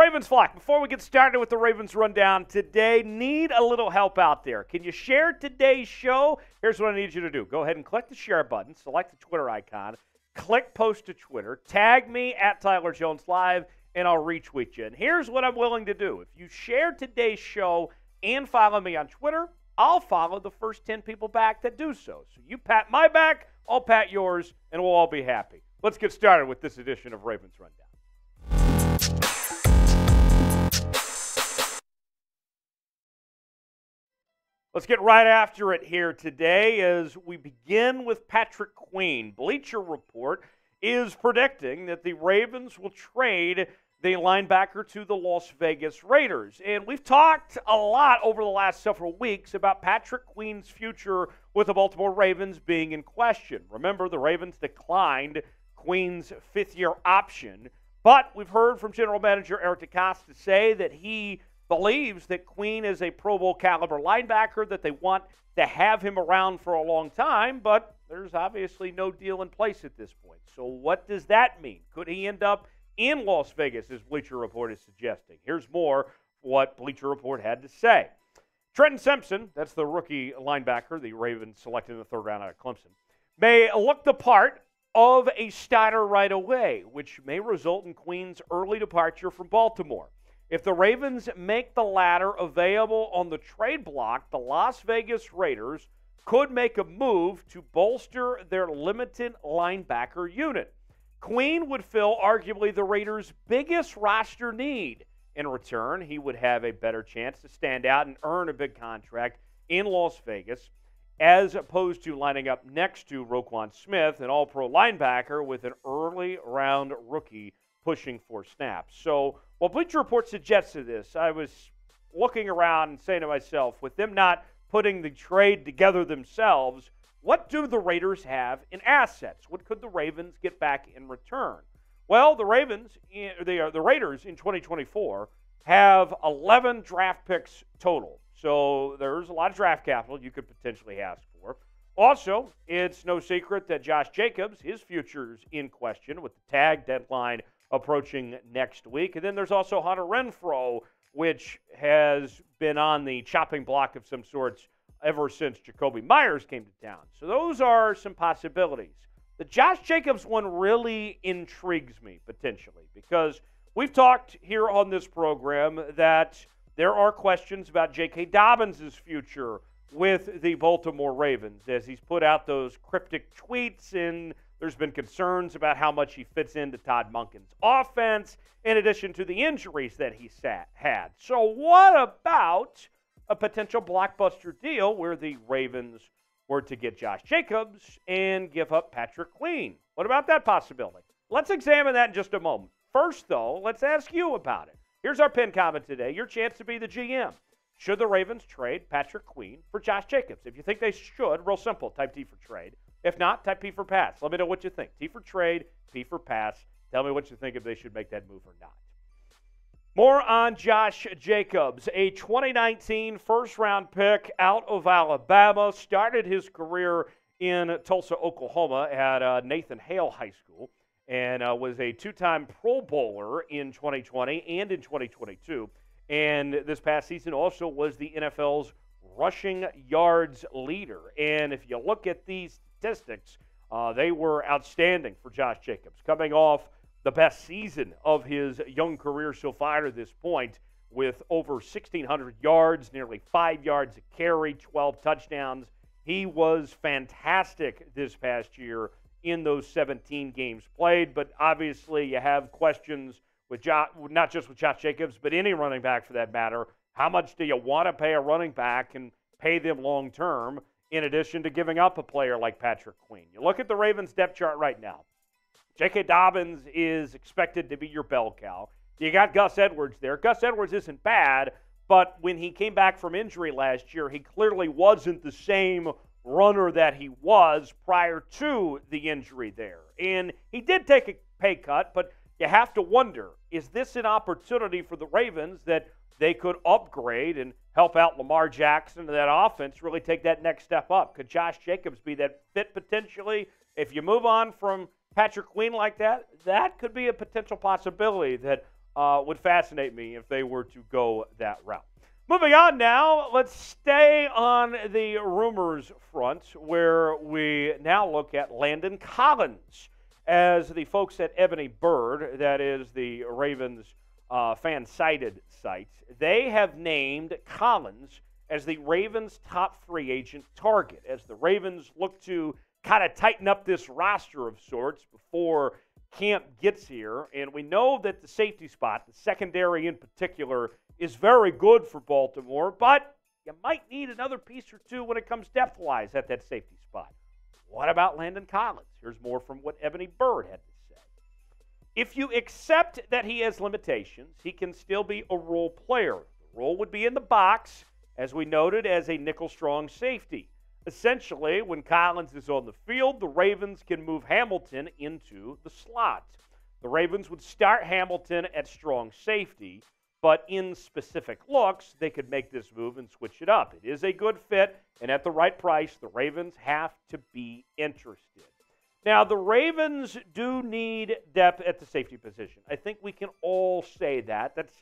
Ravens flock, before we get started with the Ravens rundown today, need a little help out there. Can you share today's show? Here's what I need you to do. Go ahead and click the share button, select the Twitter icon, click post to Twitter, tag me at Tyler Jones Live, and I'll retweet you. And here's what I'm willing to do. If you share today's show and follow me on Twitter, I'll follow the first 10 people back that do so. So you pat my back, I'll pat yours, and we'll all be happy. Let's get started with this edition of Ravens Rundown. Let's get right after it here today as we begin with Patrick Queen. Bleacher Report is predicting that the Ravens will trade the linebacker to the Las Vegas Raiders. And we've talked a lot over the last several weeks about Patrick Queen's future with the Baltimore Ravens being in question. Remember, the Ravens declined Queen's fifth-year option, but we've heard from General Manager Eric DeCosta say that he believes that Queen is a Pro Bowl caliber linebacker, that they want to have him around for a long time, but there's obviously no deal in place at this point. So what does that mean? Could he end up in Las Vegas, as Bleacher Report is suggesting? Here's more what Bleacher Report had to say. Trenton Simpson, that's the rookie linebacker the Ravens selected in the third round out of Clemson, may look the part of a starter right away, which may result in Queen's early departure from Baltimore. If the Ravens make the latter available on the trade block, the Las Vegas Raiders could make a move to bolster their limited linebacker unit. Queen would fill arguably the Raiders' biggest roster need. In return, he would have a better chance to stand out and earn a big contract in Las Vegas, as opposed to lining up next to Roquan Smith, an all-pro linebacker, with an early-round rookie pushing for snaps. So while Bleacher Report suggested this, I was looking around and saying to myself, with them not putting the trade together themselves, what do the Raiders have in assets? What could the Ravens get back in return? Well, the Raiders in 2024 have 11 draft picks total. So there's a lot of draft capital you could potentially ask for. Also, it's no secret that Josh Jacobs, his future's in question with the tag deadline approaching next week. And then there's also Hunter Renfrow, which has been on the chopping block of some sorts ever since Jacoby Myers came to town. So those are some possibilities. The Josh Jacobs one really intrigues me potentially because we've talked here on this program that there are questions about J.K. Dobbins' future with the Baltimore Ravens as he's put out those cryptic tweets, and there's been concerns about how much he fits into Todd Monken's offense in addition to the injuries that he had. So what about a potential blockbuster deal where the Ravens were to get Josh Jacobs and give up Patrick Queen? What about that possibility? Let's examine that in just a moment. First, though, let's ask you about it. Here's our pinned comment today. Your chance to be the GM. Should the Ravens trade Patrick Queen for Josh Jacobs? If you think they should, real simple, type T for trade. If not, type P for pass. Let me know what you think. T for trade, P for pass. Tell me what you think if they should make that move or not. More on Josh Jacobs, a 2019 first-round pick out of Alabama, started his career in Tulsa, Oklahoma at Nathan Hale High School, and was a two-time Pro Bowler in 2020 and in 2022. And this past season also was the NFL's rushing yards leader. And if you look at these statistics, they were outstanding for Josh Jacobs, coming off the best season of his young career so far to this point, with over 1,600 yards, nearly 5 yards a carry, 12 touchdowns. He was fantastic this past year in those 17 games played, but obviously you have questions with not just with Josh Jacobs, but any running back for that matter. How much do you want to pay a running back and pay them long term, in addition to giving up a player like Patrick Queen? You look at the Ravens depth chart right now. J.K. Dobbins is expected to be your bell cow. You got Gus Edwards there. Gus Edwards isn't bad, but when he came back from injury last year, he clearly wasn't the same runner that he was prior to the injury there. And he did take a pay cut, but you have to wonder, is this an opportunity for the Ravens that they could upgrade and help out Lamar Jackson and that offense really take that next step up? Could Josh Jacobs be that fit potentially? If you move on from Patrick Queen like that, that could be a potential possibility that would fascinate me if they were to go that route. Moving on now, let's stay on the rumors front, where we now look at Landon Collins, as the folks at Ebony Bird, that is the Ravens Fansided site, they have named Collins as the Ravens' top free agent target, as the Ravens look to kind of tighten up this roster of sorts before camp gets here. And we know that the safety spot, the secondary in particular, is very good for Baltimore, but you might need another piece or two when it comes depth-wise at that safety spot. What about Landon Collins? Here's more from what Ebony Bird had to say. If you accept that he has limitations, he can still be a role player. The role would be in the box, as we noted, as a nickel-strong safety. Essentially, when Collins is on the field, the Ravens can move Hamilton into the slot. The Ravens would start Hamilton at strong safety, but in specific looks, they could make this move and switch it up. It is a good fit, and at the right price, the Ravens have to be interested. Now, the Ravens do need depth at the safety position. I think we can all say that. That's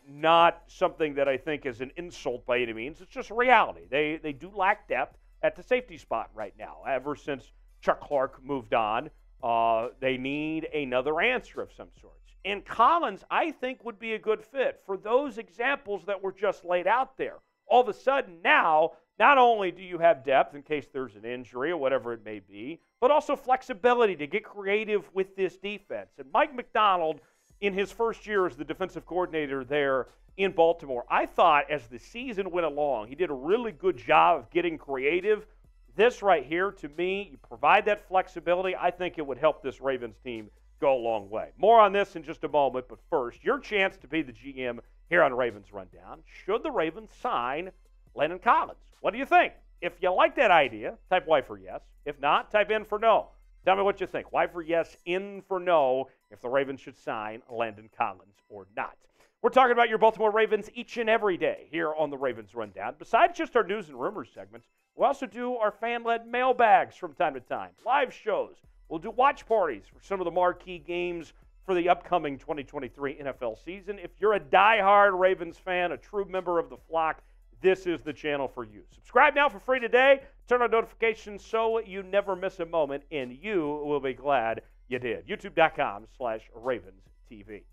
not something that I think is an insult by any means. It's just reality. They do lack depth at the safety spot right now. Ever since Chuck Clark moved on, they need another answer of some sort. And Collins, I think, would be a good fit for those examples that were just laid out there. All of a sudden now, not only do you have depth in case there's an injury or whatever it may be, but also flexibility to get creative with this defense. And Mike McDonald, in his first year as the defensive coordinator there in Baltimore, I thought as the season went along, he did a really good job of getting creative. This right here, to me, you provide that flexibility, I think it would help this Ravens team go a long way. More on this in just a moment, but first, your chance to be the GM here on Ravens Rundown. Should the Ravens sign Landon Collins? What do you think? If you like that idea, type Y for yes. If not, type in for no. Tell me what you think. Y for yes, in for no, if the Ravens should sign Landon Collins or not. We're talking about your Baltimore Ravens each and every day here on the Ravens Rundown. Besides just our news and rumors segments, we also do our fan-led mailbags from time to time, live shows. We'll do watch parties for some of the marquee games for the upcoming 2023 NFL season. If you're a diehard Ravens fan, a true member of the flock, this is the channel for you. Subscribe now for free today. Turn on notifications so you never miss a moment, and you will be glad you did. YouTube.com/RavensTV.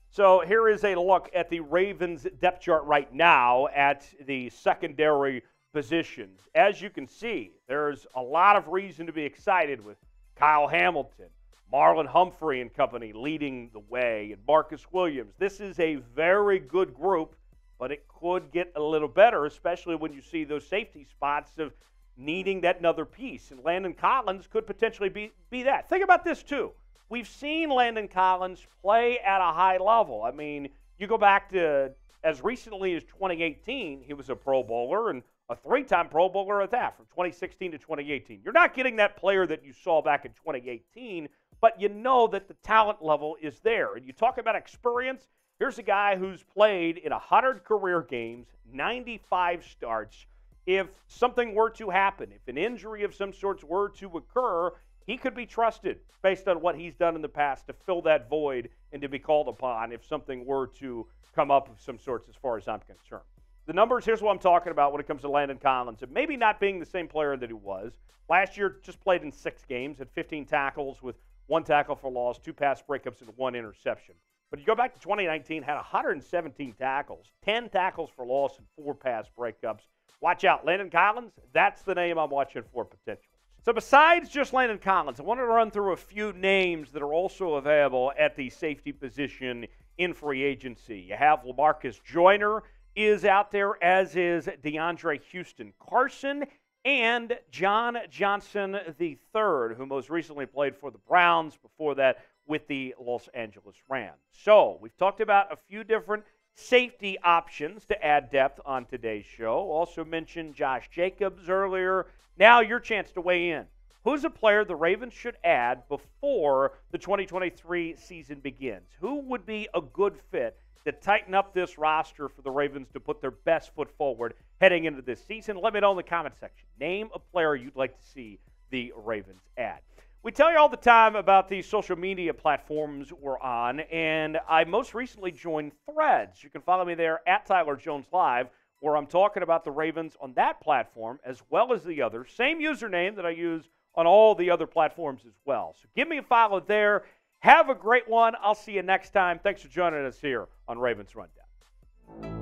So here is a look at the Ravens depth chart right now at the secondary positions. As you can see, there's a lot of reason to be excited with Kyle Hamilton, Marlon Humphrey and company leading the way, and Marcus Williams. This is a very good group, but it could get a little better, especially when you see those safety spots of needing that another piece. And Landon Collins could potentially be that. Think about this, too. We've seen Landon Collins play at a high level. I mean, you go back to as recently as 2018, he was a Pro Bowler and a three-time Pro Bowler at that, from 2016 to 2018. You're not getting that player that you saw back in 2018, but you know that the talent level is there. And you talk about experience, here's a guy who's played in 100 career games, 95 starts. If something were to happen, if an injury of some sorts were to occur, he could be trusted based on what he's done in the past to fill that void and to be called upon if something were to come up of some sorts as far as I'm concerned. The numbers, here's what I'm talking about when it comes to Landon Collins. And maybe not being the same player that he was. Last year, just played in 6 games, had 15 tackles with 1 tackle for loss, 2 pass breakups, and 1 interception. But you go back to 2019, had 117 tackles, 10 tackles for loss, and 4 pass breakups. Watch out. Landon Collins, that's the name I'm watching for potential. So besides just Landon Collins, I wanted to run through a few names that are also available at the safety position in free agency. You have LaMarcus Joyner is out there, as is DeAndre Houston Carson and John Johnson III, who most recently played for the Browns, before that with the Los Angeles Rams. So we've talked about a few different safety options to add depth on today's show. Also mentioned Josh Jacobs earlier. Now your chance to weigh in. Who's a player the Ravens should add before the 2023 season begins? Who would be a good fit to tighten up this roster for the Ravens to put their best foot forward heading into this season? Let me know in the comment section. Name a player you'd like to see the Ravens add. We tell you all the time about the social media platforms we're on, and I most recently joined Threads. You can follow me there at Tyler Jones Live, where I'm talking about the Ravens on that platform as well as the others. Same username that I use on all the other platforms as well. So give me a follow there. Have a great one. I'll see you next time. Thanks for joining us here on Ravens Rundown.